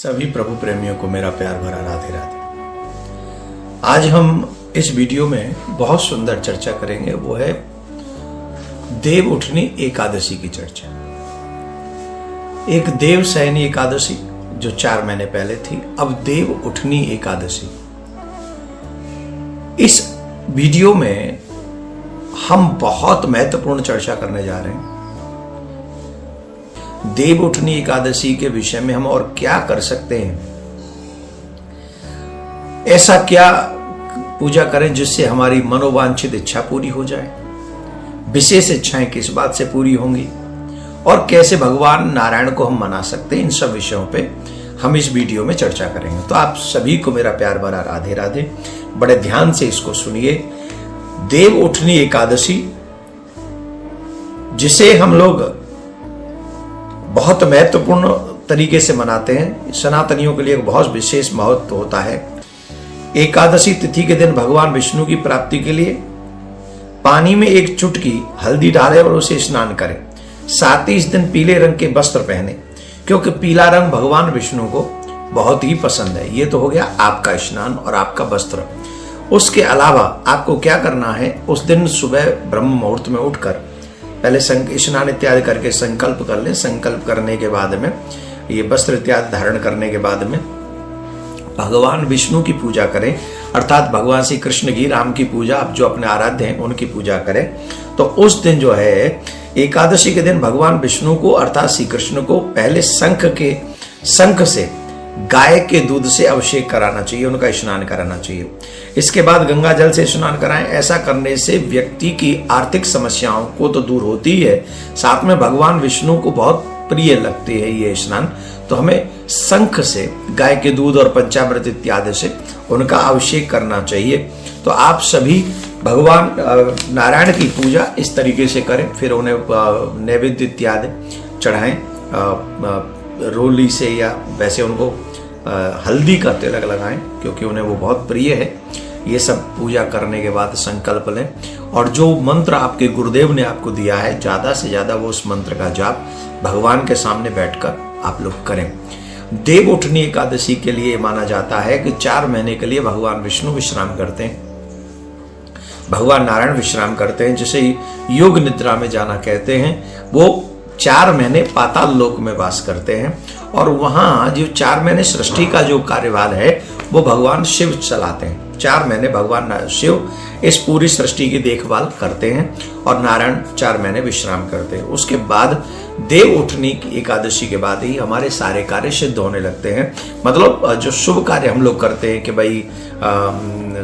सभी प्रभु प्रेमियों को मेरा प्यार भरा राधे राधे। आज हम इस वीडियो में बहुत सुंदर चर्चा करेंगे, वो है देव उठनी एकादशी की चर्चा। एक देव सैनी एकादशी जो 4 महीने पहले थी, अब देव उठनी एकादशी। इस वीडियो में हम बहुत महत्वपूर्ण चर्चा करने जा रहे हैं। देव उठनी एकादशी के विषय में हम और क्या कर सकते हैं, ऐसा क्या पूजा करें जिससे हमारी मनोवांछित इच्छा पूरी हो जाए, विशेष इच्छाएं किस बात से पूरी होंगी और कैसे भगवान नारायण को हम मना सकते हैं। इन सब विषयों पे हम इस वीडियो में चर्चा करेंगे। तो आप सभी को मेरा प्यार भरा राधे राधे। बड़े ध्यान से इसको सुनिए। देव उठनी एकादशी, जिसे हम लोग बहुत महत्वपूर्ण तरीके से मनाते हैं, सनातनियों के लिए एक बहुत विशेष महत्व होता है। एकादशी तिथि के दिन भगवान विष्णु की प्राप्ति के लिए पानी में एक चुटकी हल्दी डालें और उसे स्नान करें। साथ ही इस दिन पीले रंग के वस्त्र पहने, क्योंकि पीला रंग भगवान विष्णु को बहुत ही पसंद है। ये तो हो गया आपका स्नान और आपका वस्त्र। उसके अलावा आपको क्या करना है, उस दिन सुबह ब्रह्म मुहूर्त में उठकर पहले स्नान इत्यादि करके संकल्प कर लें। संकल्प करने के बाद में ये वस्त्र इत्यादि धारण करने के बाद में भगवान विष्णु की पूजा करें, अर्थात भगवान श्री कृष्ण की, राम की पूजा, आप जो अपने आराध्य हैं उनकी पूजा करें। तो उस दिन जो है एकादशी के दिन भगवान विष्णु को अर्थात श्री कृष्ण को पहले शंख से गाय के दूध से अभिषेक कराना चाहिए, उनका स्नान कराना चाहिए। इसके बाद गंगा जल से स्नान कराएं। ऐसा करने से व्यक्ति की आर्थिक समस्याओं को तो दूर होती है, साथ में भगवान विष्णु को बहुत प्रिय लगते हैं ये स्नान। तो हमें शंख से, गाय के दूध और पंचामृत इत्यादि से उनका अभिषेक करना चाहिए। तो आप सभी भगवान नारायण की पूजा इस तरीके से करें, फिर उन्हें नैवेद्य इत्यादि चढ़ाएं रोली से, या वैसे उनको हल्दी का तिलक लगाएं क्योंकि उन्हें वो बहुत प्रिय है। ये सब पूजा करने के बाद संकल्प लें और जो मंत्र आपके गुरुदेव ने आपको दिया है, ज़्यादा से ज़्यादा वो उस मंत्र का जाप भगवान के सामने बैठकर आप लोग करें। देव उठनी एकादशी के लिए माना जाता है कि 4 महीने के लिए भगवान विष्णु विश्राम करते हैं, भगवान नारायण विश्राम करते हैं, जिसे योग निद्रा में जाना कहते हैं। वो 4 महीने पाताल लोक में वास करते हैं और वहां जो 4 महीने सृष्टि का जो कार्यभार है वो भगवान शिव चलाते हैं। 4 महीने भगवान शिव इस पूरी सृष्टि की देखभाल करते हैं और नारायण 4 महीने विश्राम करते हैं। उसके बाद देव उठनी की एकादशी के बाद ही हमारे सारे कार्य सिद्ध होने लगते हैं। मतलब जो शुभ कार्य हम लोग करते हैं कि भाई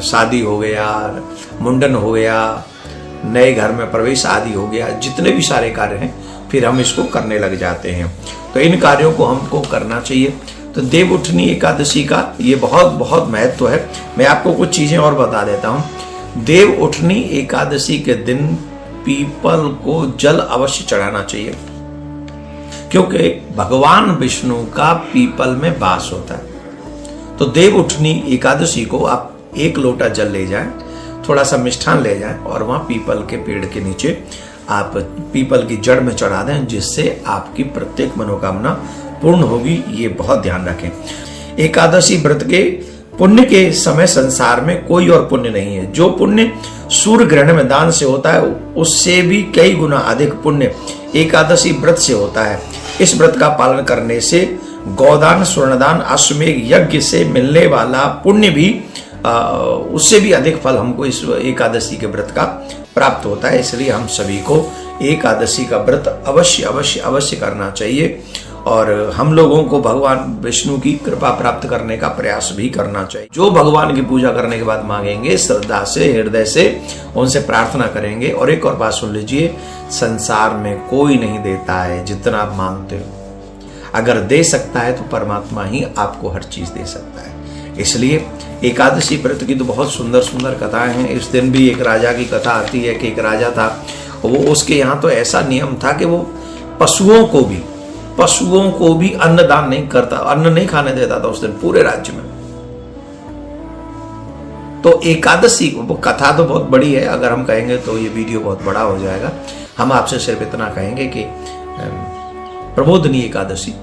शादी हो गया, मुंडन हो गया, नए घर में प्रवेश आदि हो गया, जितने भी सारे कार्य हैं फिर हम इसको करने लग जाते हैं। तो इन कार्यों को हमको करना चाहिए। तो देव उठनी एकादशी का ये बहुत बहुत महत्व है। मैं आपको कुछ चीजें और बता देता हूँ। देव उठनी एकादशी के दिन पीपल को जल अवश्य चढ़ाना चाहिए, क्योंकि भगवान विष्णु का पीपल में वास होता है। तो देव उठनी एकादशी को आप 1 लोटा जल ले जाएं, थोड़ा सा मिष्ठान ले जाएं और वहां पीपल के पेड़ के नीचे आप पीपल की जड़ में चढ़ा दें, जिससे आपकी प्रत्येक मनोकामना पूर्ण होगी। ये बहुत ध्यान रखें। एकादशी व्रत के पुण्य के समय संसार में कोई और पुण्य नहीं है। जो पुण्य सूर्य ग्रहण में दान से होता है, उससे भी कई गुना अधिक पुण्य एकादशी व्रत से होता है। इस व्रत का पालन करने से गौदान, स्वर्णदान, अश्वमेध यज्ञ से मिलने वाला पुण्य भी उससे भी अधिक फल हमको इस एकादशी के व्रत का प्राप्त होता है। इसलिए हम सभी को एकादशी का व्रत अवश्य अवश्य अवश्य करना चाहिए और हम लोगों को भगवान विष्णु की कृपा प्राप्त करने का प्रयास भी करना चाहिए। जो भगवान की पूजा करने के बाद मांगेंगे, श्रद्धा से, हृदय से उनसे प्रार्थना करेंगे। और एक और बात सुन लीजिए, संसार में कोई नहीं देता है जितना आप मांगते हो। अगर दे सकता है तो परमात्मा ही आपको हर चीज दे सकता है। इसलिए एकादशी व्रत की तो बहुत सुंदर सुंदर कथाएं हैं। इस दिन भी एक राजा की कथा आती है कि एक राजा था, वो उसके यहाँ तो ऐसा नियम था कि वो पशुओं को भी अन्नदान नहीं करता, अन्न नहीं खाने देता था उस दिन पूरे राज्य में। तो एकादशी, वो कथा तो बहुत बड़ी है, अगर हम कहेंगे तो ये वीडियो बहुत बड़ा हो जाएगा। हम आपसे सिर्फ इतना कहेंगे कि प्रबोधनी एकादशी,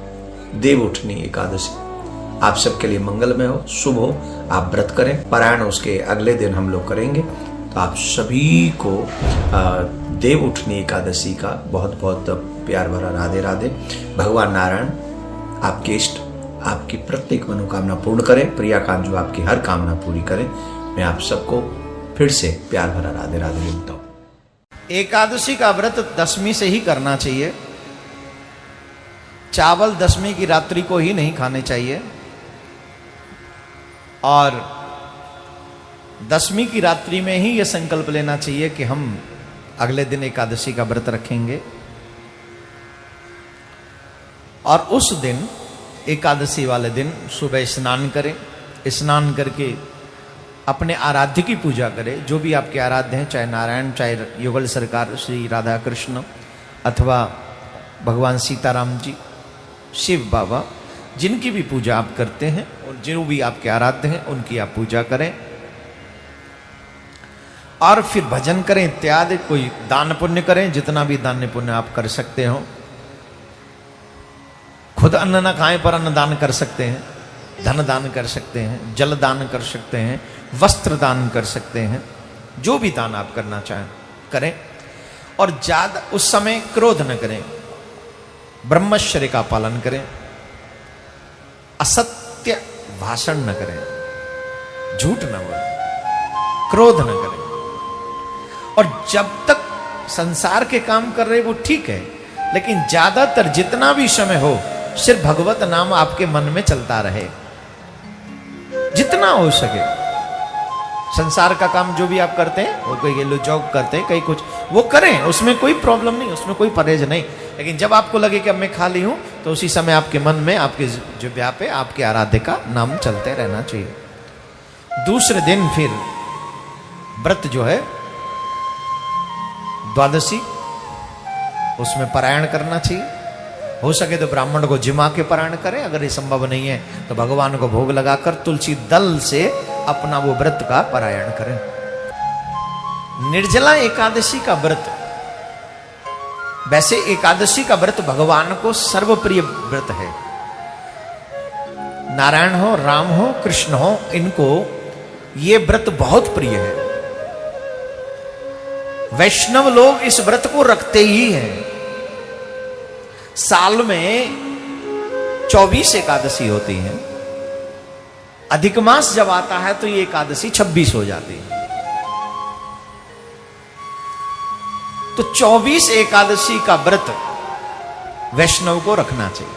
देव उठनी एकादशी, आप सबके लिए मंगलमय हो, शुभ हो। आप व्रत करें, पारायण उसके अगले दिन हम लोग करेंगे। तो आप सभी को देव उठनी एकादशी का बहुत बहुत प्यार भरा राधे राधे। भगवान नारायण आपके इष्ट, आपकी प्रत्येक मनोकामना पूर्ण करें। प्रियाकांत जो आपकी हर कामना पूरी करें। मैं आप सबको फिर से प्यार भरा राधे राधे बोलता हूं। एकादशी का व्रत दशमी से ही करना चाहिए। चावल दशमी की रात्रि को ही नहीं खाने चाहिए, और दशमी की रात्रि में ही यह संकल्प लेना चाहिए कि हम अगले दिन एकादशी का व्रत रखेंगे। और उस दिन, एकादशी वाले दिन, सुबह स्नान करें। स्नान करके अपने आराध्य की पूजा करें। जो भी आपके आराध्य हैं, चाहे नारायण, चाहे युगल सरकार श्री राधा कृष्ण, अथवा भगवान सीताराम जी, शिव बाबा, जिनकी भी पूजा आप करते हैं और जो भी आपके आराध्य हैं उनकी आप पूजा करें। और फिर भजन करें इत्यादि। कोई दान पुण्य करें, जितना भी दान पुण्य आप कर सकते हो। खुद अन्न ना खाएं पर अन्न दान कर सकते हैं, धन दान कर सकते हैं, जल दान कर सकते हैं, वस्त्र दान कर सकते हैं। जो भी दान आप करना चाहें करें। और ज्यादा उस समय क्रोध न करें, ब्रह्मचर्य का पालन करें, असत्य भाषण न करें, झूठ न बोलें, क्रोध न करें। और जब तक संसार के काम कर रहे वो ठीक है, लेकिन ज्यादातर जितना भी समय हो सिर्फ भगवत नाम आपके मन में चलता रहे, जितना हो सके। संसार का काम जो भी आप करते हैं, वो कोई जॉब करते हैं, कहीं कुछ, वो करें, उसमें कोई प्रॉब्लम नहीं, उसमें कोई परहेज नहीं। लेकिन जब आपको लगे कि अब मैं खाली हूं, तो उसी समय आपके मन में, आपके जिह्वा पे आपके आराध्य का नाम चलते रहना चाहिए। दूसरे दिन फिर व्रत जो है द्वादशी, उसमें पारायण करना चाहिए। हो सके तो ब्राह्मण को जिमा के पारायण करें। अगर ये संभव नहीं है तो भगवान को भोग लगाकर तुलसी दल से अपना वो व्रत का पारायण करें। निर्जला एकादशी का व्रत, वैसे एकादशी का व्रत भगवान को सर्वप्रिय व्रत है। नारायण हो, राम हो, कृष्ण हो, इनको ये व्रत बहुत प्रिय है। वैष्णव लोग इस व्रत को रखते ही हैं। साल में 24 एकादशी होती है। अधिक मास जब आता है तो ये एकादशी 26 हो जाती है। तो 24 एकादशी का व्रत वैष्णव को रखना चाहिए।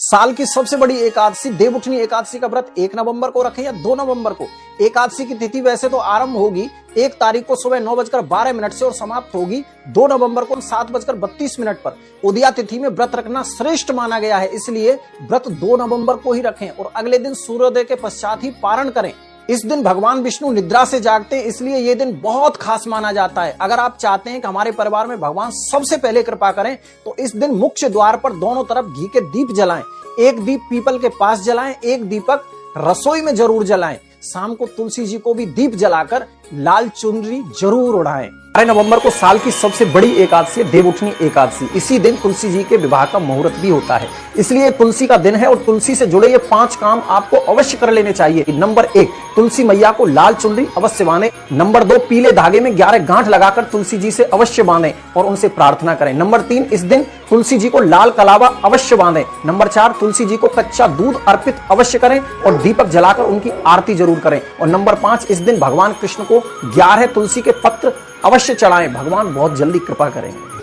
साल की सबसे बड़ी एकादशी देवउठनी एकादशी का व्रत 1 नवंबर को रखें या 2 नवंबर को। एकादशी की तिथि वैसे तो आरंभ होगी 1 तारीख को सुबह 9:12 से और समाप्त होगी 2 नवंबर को 7:32 पर। उदया तिथि में व्रत रखना श्रेष्ठ माना गया है, इसलिए व्रत 2 नवंबर को ही रखें और अगले दिन सूर्योदय के पश्चात ही पारण करें। इस दिन भगवान विष्णु निद्रा से जागते हैं, इसलिए यह दिन बहुत खास माना जाता है। अगर आप चाहते हैं कि हमारे परिवार में भगवान सबसे पहले कृपा करें, तो इस दिन मुख्य द्वार पर दोनों तरफ घी के दीप जलाएं। एक दीप पीपल के पास जलाएं, एक दीपक रसोई में जरूर जलाएं। शाम को तुलसी जी को भी दीप जलाकर लाल चुनरी जरूर उड़ाएं। 12 नवंबर को साल की सबसे बड़ी एकादशी देवउठनी एकादशी। इसी दिन तुलसी जी के विवाह का मुहूर्त भी होता है, इसलिए तुलसी का दिन है और तुलसी से जुड़े ये 5 काम आपको अवश्य कर लेने चाहिए। नंबर 1, तुलसी मैया को लाल चुनरी अवश्य बांधें। नंबर 2, पीले धागे में 11 गांठ लगाकर तुलसी जी से अवश्य बांधें और उनसे प्रार्थना करें। नंबर 3, इस दिन तुलसी जी को लाल कलावा अवश्य बांधें। नंबर 4, तुलसी जी को कच्चा दूध अर्पित अवश्य करें और दीपक जलाकर उनकी आरती जरूर करें। और नंबर 5, इस दिन भगवान कृष्ण को 11 तुलसी के पत्र अवश्य चढ़ाएं। भगवान बहुत जल्दी कृपा करेंगे।